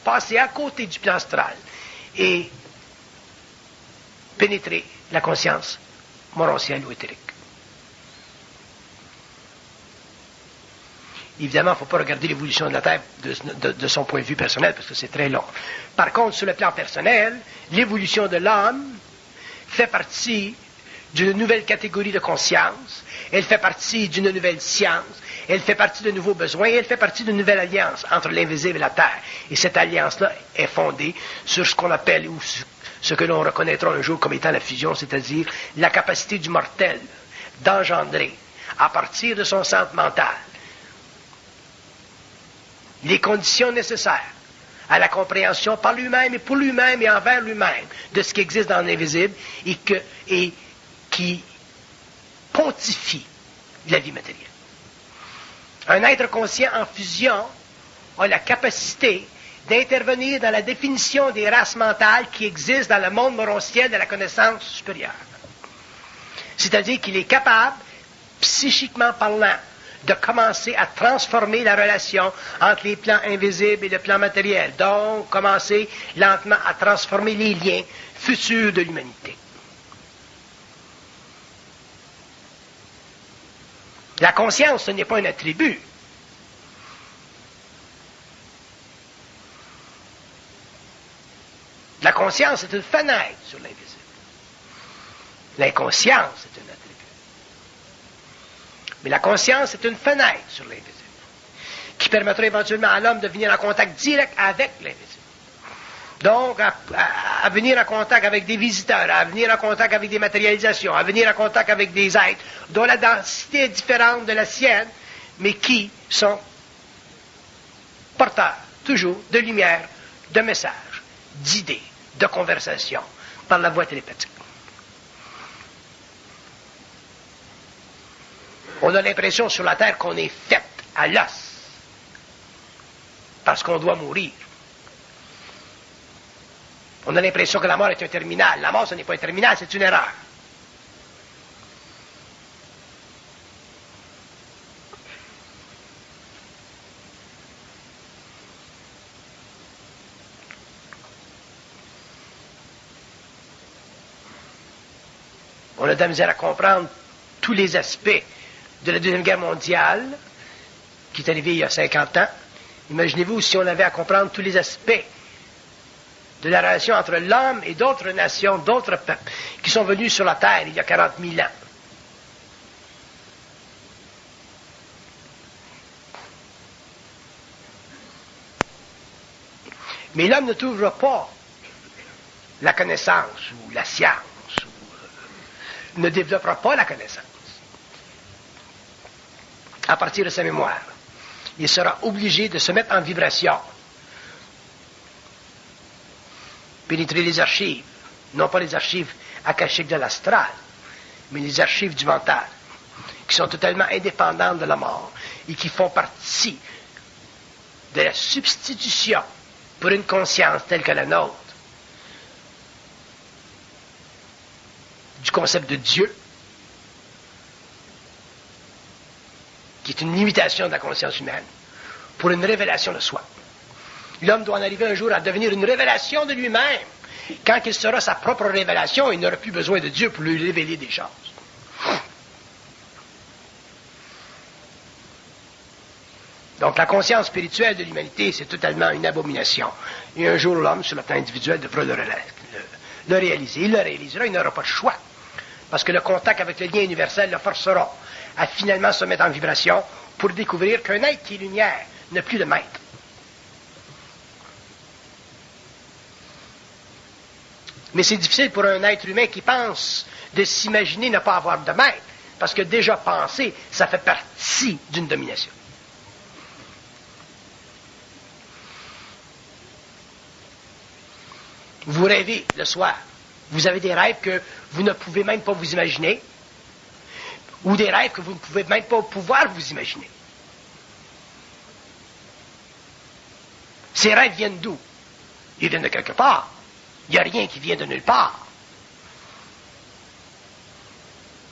passé à côté du plan astral et pénétré la conscience morontielle ou éthérique. Évidemment, il ne faut pas regarder l'évolution de la Terre de son point de vue personnel, parce que c'est très long. Par contre, sur le plan personnel, l'évolution de l'homme fait partie d'une nouvelle catégorie de conscience, elle fait partie d'une nouvelle science, elle fait partie de nouveaux besoins, et elle fait partie d'une nouvelle alliance entre l'invisible et la Terre. Et cette alliance-là est fondée sur ce qu'on appelle, ou ce que l'on reconnaîtra un jour comme étant la fusion, c'est-à-dire la capacité du mortel d'engendrer, à partir de son centre mental, les conditions nécessaires à la compréhension par lui-même et pour lui-même et envers lui-même de ce qui existe dans l'invisible et qui pontifie la vie matérielle. Un être conscient en fusion a la capacité d'intervenir dans la définition des races mentales qui existent dans le monde morontiel de la connaissance supérieure. C'est-à-dire qu'il est capable, psychiquement parlant, de commencer à transformer la relation entre les plans invisibles et le plan matériel. Donc, commencer lentement à transformer les liens futurs de l'humanité. La conscience, ce n'est pas un attribut. La conscience est une fenêtre sur l'invisible. L'inconscience est un attribut. Mais la conscience est une fenêtre sur l'invisible, qui permettra éventuellement à l'homme de venir en contact direct avec l'invisible. Donc, à venir en contact avec des visiteurs, à venir en contact avec des matérialisations, à venir en contact avec des êtres dont la densité est différente de la sienne, mais qui sont porteurs, toujours, de lumière, de messages, d'idées, de conversations, par la voie télépathique. On a l'impression sur la Terre qu'on est fait à l'os, parce qu'on doit mourir. On a l'impression que la mort est un terminal. La mort, ce n'est pas un terminal, c'est une erreur. On a de la misère à comprendre tous les aspects de la Deuxième Guerre mondiale, qui est arrivée il y a 50 ans. Imaginez-vous si on avait à comprendre tous les aspects de la relation entre l'homme et d'autres nations, d'autres peuples, qui sont venus sur la Terre il y a 40 000 ans. Mais l'homme ne trouvera pas la connaissance ou la science, ou ne développera pas la connaissance à partir de sa mémoire. Il sera obligé de se mettre en vibration, pénétrer les archives, non pas les archives akashiques de l'astral, mais les archives du mental, qui sont totalement indépendantes de la mort et qui font partie de la substitution pour une conscience telle que la nôtre du concept de Dieu, qui est une limitation de la conscience humaine, pour une révélation de soi. L'homme doit en arriver un jour à devenir une révélation de lui-même. Quand il sera sa propre révélation, il n'aura plus besoin de Dieu pour lui révéler des choses. Donc la conscience spirituelle de l'humanité, c'est totalement une abomination. Et un jour, l'homme, sur le plan individuel, devra le réaliser. Il le réalisera, il n'aura pas de choix. Parce que le contact avec le lien universel le forcera à finalement se mettre en vibration pour découvrir qu'un être qui est lumière n'a plus de maître. Mais c'est difficile pour un être humain qui pense de s'imaginer ne pas avoir de maître. Parce que déjà penser, ça fait partie d'une domination. Vous rêvez le soir. Vous avez des rêves que vous ne pouvez même pas vous imaginer, ou des rêves que vous ne pouvez même pas pouvoir vous imaginer. Ces rêves viennent d'où? Ils viennent de quelque part. Il n'y a rien qui vient de nulle part.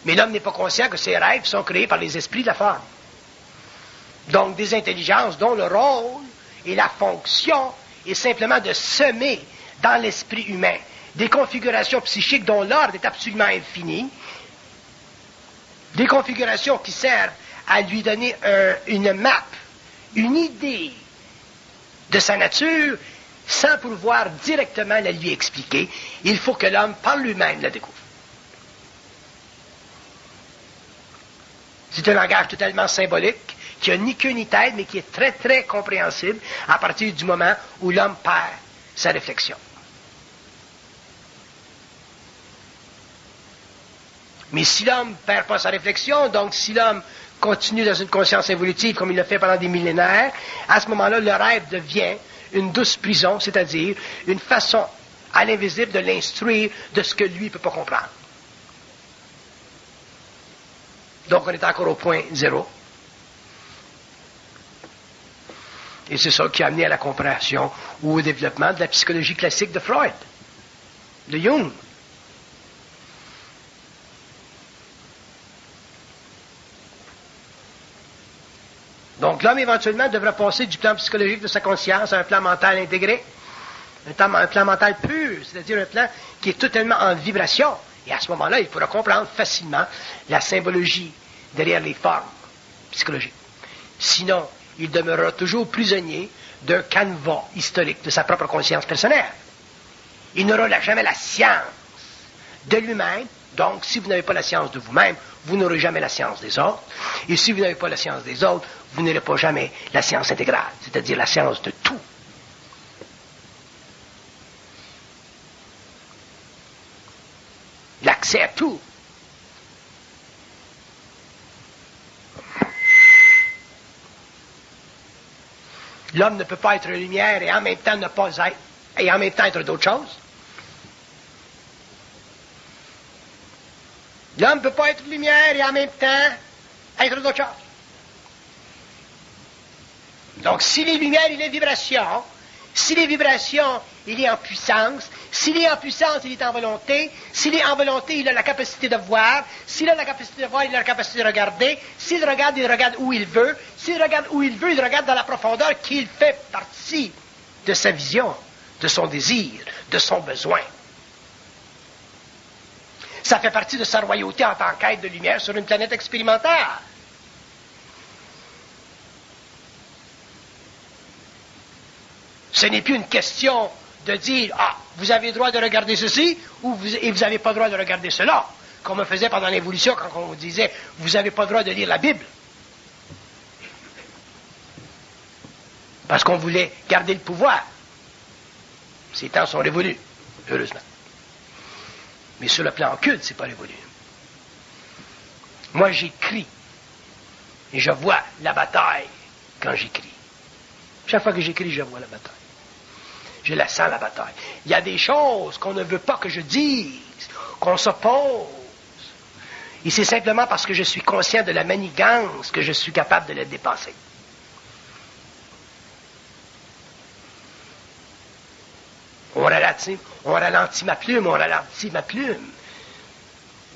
Mais l'homme n'est pas conscient que ces rêves sont créés par les esprits de la forme. Donc des intelligences dont le rôle et la fonction est simplement de semer dans l'esprit humain des configurations psychiques dont l'ordre est absolument infini, des configurations qui servent à lui donner une map, une idée de sa nature, sans pouvoir directement la lui expliquer. Il faut que l'homme, par lui-même, la découvre. C'est un langage totalement symbolique, qui n'a ni queue ni tête, mais qui est très, très compréhensible à partir du moment où l'homme perd sa réflexion. Mais si l'homme ne perd pas sa réflexion, donc si l'homme continue dans une conscience évolutive comme il l'a fait pendant des millénaires, à ce moment-là, le rêve devient une douce prison, c'est-à-dire une façon à l'invisible de l'instruire de ce que lui ne peut pas comprendre. Donc on est encore au point zéro. Et c'est ça qui a amené à la compréhension ou au développement de la psychologie classique de Freud, de Jung. Donc l'homme éventuellement devra passer du plan psychologique de sa conscience à un plan mental intégré, un plan mental pur, c'est-à-dire un plan qui est totalement en vibration. Et à ce moment-là, il pourra comprendre facilement la symbologie derrière les formes psychologiques. Sinon, il demeurera toujours prisonnier d'un canevas historique de sa propre conscience personnelle. Il n'aura jamais la science de lui-même. Donc, si vous n'avez pas la science de vous-même, vous n'aurez jamais la science des autres. Et si vous n'avez pas la science des autres, vous n'aurez pas jamais la science intégrale, c'est-à-dire la science de tout. L'accès à tout. L'homme ne peut pas être lumière et en même temps ne pas être, et en même temps être d'autres choses. L'homme ne peut pas être lumière et en même temps être d'autres choses. Donc, s'il est lumière, il est vibration. S'il est vibration, il est en puissance. S'il est en puissance, il est en volonté. S'il est en volonté, il a la capacité de voir. S'il a la capacité de voir, il a la capacité de regarder. S'il regarde où il veut. S'il regarde où il veut, il regarde dans la profondeur qu'il fait partie de sa vision, de son désir, de son besoin. Ça fait partie de sa royauté en tant qu'être de lumière sur une planète expérimentale. Ce n'est plus une question de dire « Ah, vous avez le droit de regarder ceci et vous n'avez pas le droit de regarder cela », comme on faisait pendant l'évolution quand on disait « Vous n'avez pas le droit de lire la Bible ». Parce qu'on voulait garder le pouvoir. Ces temps sont révolus, heureusement. Mais sur le plan occulte, c'est pas révolu. Moi, j'écris. Et je vois la bataille quand j'écris. Chaque fois que j'écris, je vois la bataille. Je la sens, la bataille. Il y a des choses qu'on ne veut pas que je dise, qu'on s'oppose. Et c'est simplement parce que je suis conscient de la manigance que je suis capable de la dépasser. On ralentit ma plume, on ralentit ma plume.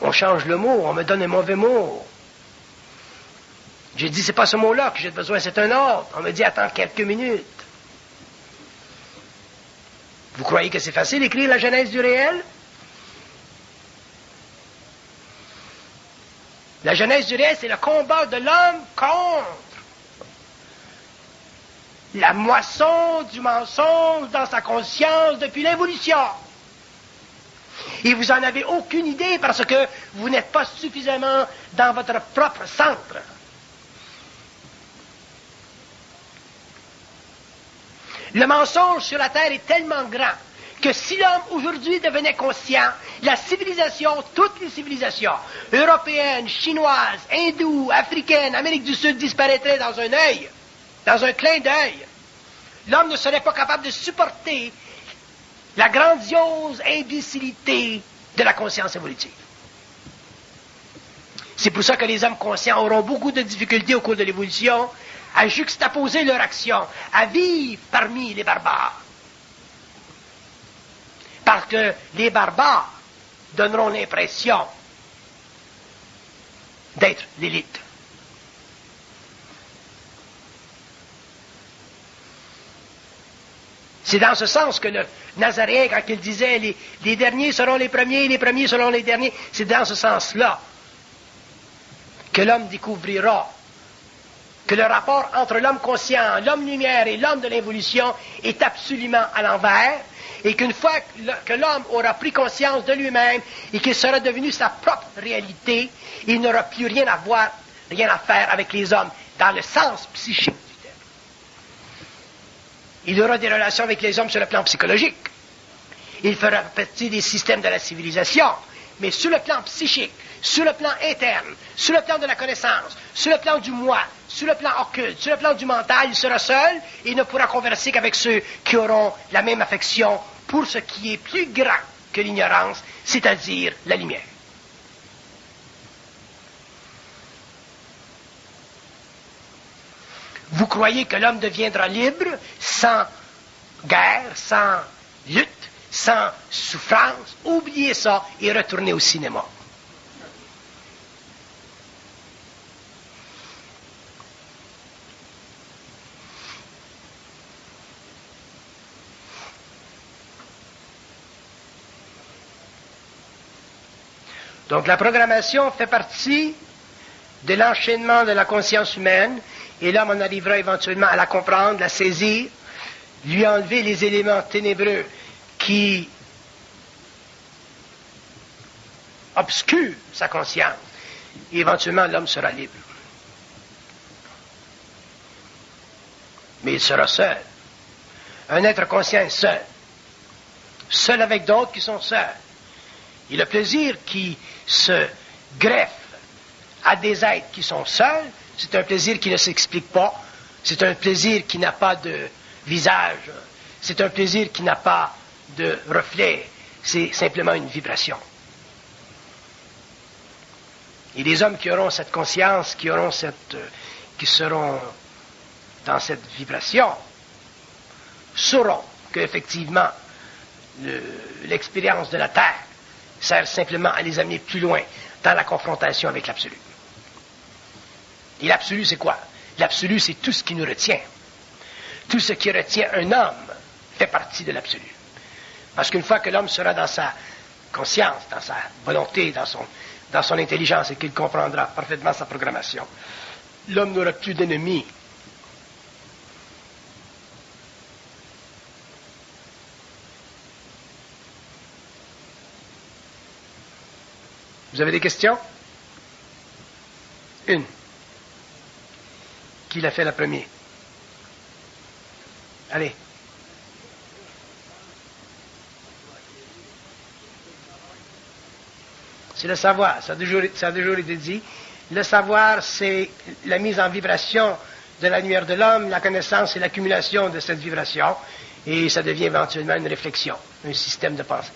On change le mot, on me donne un mauvais mot. J'ai dit, c'est pas ce mot-là que j'ai besoin, c'est un autre. On me dit, attends quelques minutes. Vous croyez que c'est facile d'écrire la genèse du réel? La genèse du réel, c'est le combat de l'homme contre la moisson du mensonge dans sa conscience depuis l'évolution. Et vous n'en avez aucune idée parce que vous n'êtes pas suffisamment dans votre propre centre. Le mensonge sur la terre est tellement grand que si l'homme aujourd'hui devenait conscient, la civilisation, toutes les civilisations, européennes, chinoises, hindoues, africaines, Amérique du Sud, disparaîtraient dans un œil, dans un clin d'œil. L'homme ne serait pas capable de supporter la grandiose imbécilité de la conscience évolutive. C'est pour ça que les hommes conscients auront beaucoup de difficultés au cours de l'évolution à juxtaposer leur action, à vivre parmi les barbares. Parce que les barbares donneront l'impression d'être l'élite. C'est dans ce sens que le Nazaréen, quand il disait les derniers seront les premiers seront les derniers, c'est dans ce sens-là que l'homme découvrira que le rapport entre l'homme conscient, l'homme lumière et l'homme de l'évolution est absolument à l'envers, et qu'une fois que l'homme aura pris conscience de lui-même et qu'il sera devenu sa propre réalité, il n'aura plus rien à voir, rien à faire avec les hommes dans le sens psychique du terme. Il aura des relations avec les hommes sur le plan psychologique. Il fera partie des systèmes de la civilisation, mais sur le plan psychique, sur le plan interne, sur le plan de la connaissance, sur le plan du moi, sur le plan occulte, sur le plan du mental, il sera seul et ne pourra converser qu'avec ceux qui auront la même affection pour ce qui est plus grand que l'ignorance, c'est-à-dire la lumière. Vous croyez que l'homme deviendra libre sans guerre, sans lutte, sans souffrance? Oubliez ça et retournez au cinéma. Donc la programmation fait partie de l'enchaînement de la conscience humaine, et l'homme en arrivera éventuellement à la comprendre, la saisir, lui enlever les éléments ténébreux qui obscurent sa conscience, et éventuellement l'homme sera libre. Mais il sera seul. Un être conscient est seul. Seul avec d'autres qui sont seuls. Et le plaisir qui se greffe à des êtres qui sont seuls, c'est un plaisir qui ne s'explique pas, c'est un plaisir qui n'a pas de visage, c'est un plaisir qui n'a pas de reflet, c'est simplement une vibration. Et les hommes qui auront cette conscience, qui seront dans cette vibration, sauront qu'effectivement, l'expérience de la Terre sert simplement à les amener plus loin dans la confrontation avec l'absolu. Et l'absolu, c'est quoi? L'absolu, c'est tout ce qui nous retient. Tout ce qui retient un homme fait partie de l'absolu. Parce qu'une fois que l'homme sera dans sa conscience, dans sa volonté, dans son intelligence, et qu'il comprendra parfaitement sa programmation, l'homme n'aura plus d'ennemis. Vous avez des questions? Une. Qui l'a fait la première? Allez. C'est le savoir, ça a toujours été dit. Le savoir, c'est la mise en vibration de la lumière de l'homme, la connaissance, c'est l'accumulation de cette vibration, et ça devient éventuellement une réflexion, un système de pensée.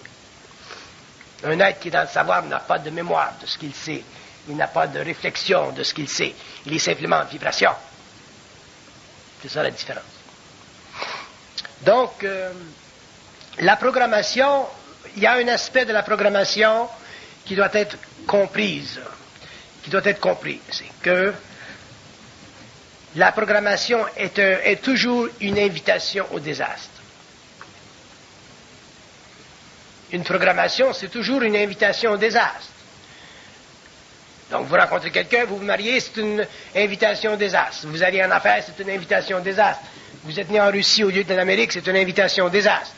Un être qui est dans le savoir n'a pas de mémoire de ce qu'il sait. Il n'a pas de réflexion de ce qu'il sait. Il est simplement en vibration. C'est ça la différence. Donc, la programmation, il y a un aspect de la programmation qui doit être comprise. C'est que la programmation est toujours une invitation au désastre. Une programmation, c'est toujours une invitation au désastre. Donc, vous rencontrez quelqu'un, vous vous mariez, c'est une invitation au désastre. Vous allez en affaires, c'est une invitation au désastre. Vous êtes né en Russie au lieu de l'Amérique, c'est une invitation au désastre.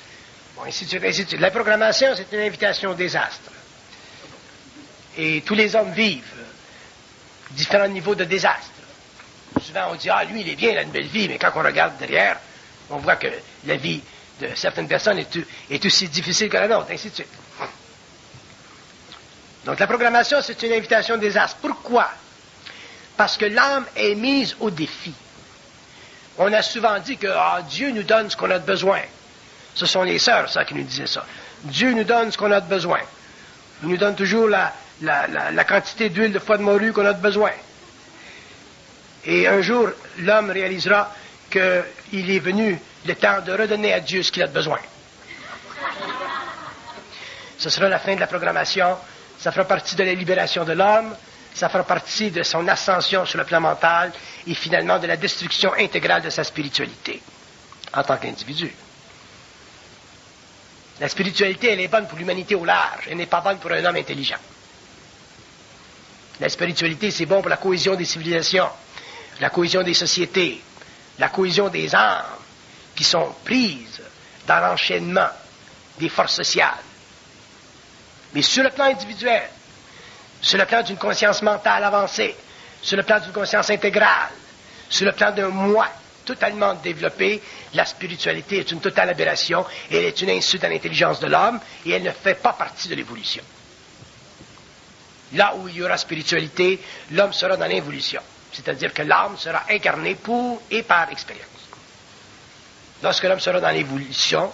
Bon, ainsi de suite, ainsi de suite. La programmation, c'est une invitation au désastre. Et tous les hommes vivent différents niveaux de désastre. Souvent, on dit, lui, il est bien, il a une belle vie, mais quand on regarde derrière, on voit que la vie de certaines personnes est aussi difficile que la nôtre, ainsi de suite. Donc la programmation, c'est une invitation au désastre. Pourquoi? Parce que l'âme est mise au défi. On a souvent dit que Dieu nous donne ce qu'on a de besoin. Ce sont les sœurs, ça, qui nous disaient ça. Dieu nous donne ce qu'on a de besoin. Il nous donne toujours la quantité d'huile de foie de morue qu'on a de besoin. Et un jour, l'homme réalisera qu'il est venu le temps de redonner à Dieu ce qu'il a de besoin. Ce sera la fin de la programmation. Ça fera partie de la libération de l'homme. Ça fera partie de son ascension sur le plan mental et finalement de la destruction intégrale de sa spiritualité en tant qu'individu. La spiritualité, elle est bonne pour l'humanité au large. Elle n'est pas bonne pour un homme intelligent. La spiritualité, c'est bon pour la cohésion des civilisations, la cohésion des sociétés, la cohésion des âmes qui sont prises dans l'enchaînement des forces sociales. Mais sur le plan individuel, sur le plan d'une conscience mentale avancée, sur le plan d'une conscience intégrale, sur le plan d'un moi totalement développé, la spiritualité est une totale aberration, et elle est une insulte à l'intelligence de l'homme, et elle ne fait pas partie de l'évolution. Là où il y aura spiritualité, l'homme sera dans l'involution, c'est-à-dire que l'âme sera incarnée pour et par expérience. Lorsque l'homme sera dans l'évolution,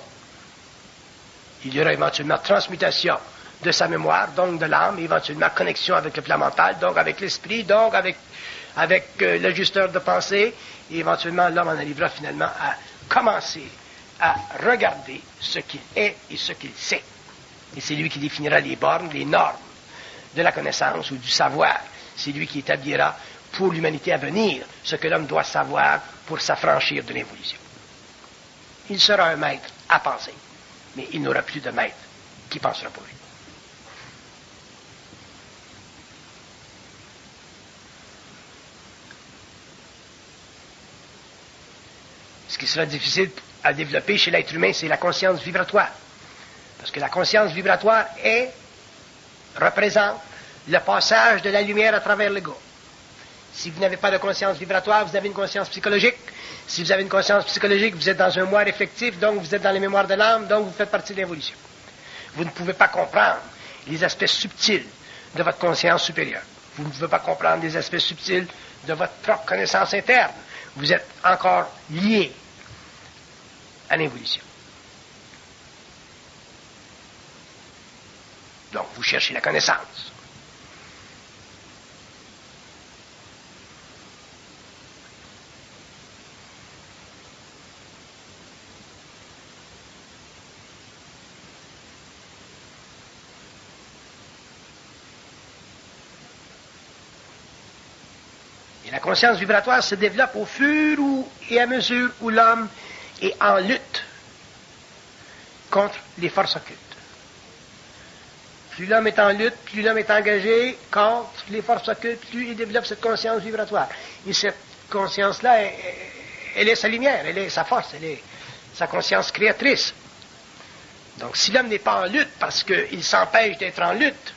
il y aura éventuellement transmutation de sa mémoire, donc de l'âme, éventuellement connexion avec le plan mental, donc avec l'esprit, donc avec l'ajusteur de pensée, et éventuellement l'homme en arrivera finalement à commencer à regarder ce qu'il est et ce qu'il sait. Et c'est lui qui définira les bornes, les normes de la connaissance ou du savoir. C'est lui qui établira pour l'humanité à venir ce que l'homme doit savoir pour s'affranchir de l'évolution. Il sera un maître à penser, mais il n'aura plus de maître qui pensera pour lui. Ce qui sera difficile à développer chez l'être humain, c'est la conscience vibratoire. Parce que la conscience vibratoire représente le passage de la lumière à travers l'ego. Si vous n'avez pas de conscience vibratoire, vous avez une conscience psychologique. Si vous avez une conscience psychologique, vous êtes dans un moi réflectif, donc vous êtes dans les mémoires de l'âme, donc vous faites partie de l'évolution. Vous ne pouvez pas comprendre les aspects subtils de votre conscience supérieure. Vous ne pouvez pas comprendre les aspects subtils de votre propre connaissance interne. Vous êtes encore lié à l'évolution. Donc, vous cherchez la connaissance. Et la conscience vibratoire se développe au fur et à mesure où l'homme est en lutte contre les forces occultes. Plus l'homme est en lutte, plus l'homme est engagé contre les forces occultes, plus il développe cette conscience vibratoire. Et cette conscience-là, elle est sa lumière, elle est sa force, elle est sa conscience créatrice. Donc si l'homme n'est pas en lutte parce qu'il s'empêche d'être en lutte,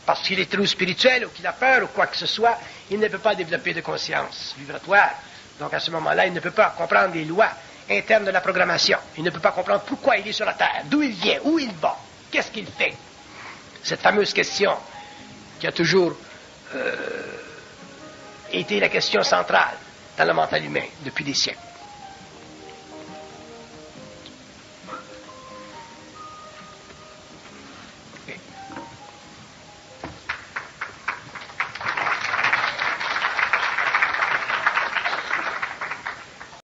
parce qu'il est trop spirituel ou qu'il a peur ou quoi que ce soit, il ne peut pas développer de conscience vibratoire. Donc à ce moment-là, il ne peut pas comprendre les lois internes de la programmation. Il ne peut pas comprendre pourquoi il est sur la Terre, d'où il vient, où il va, qu'est-ce qu'il fait. Cette fameuse question qui a toujours été la question centrale dans le mental humain depuis des siècles.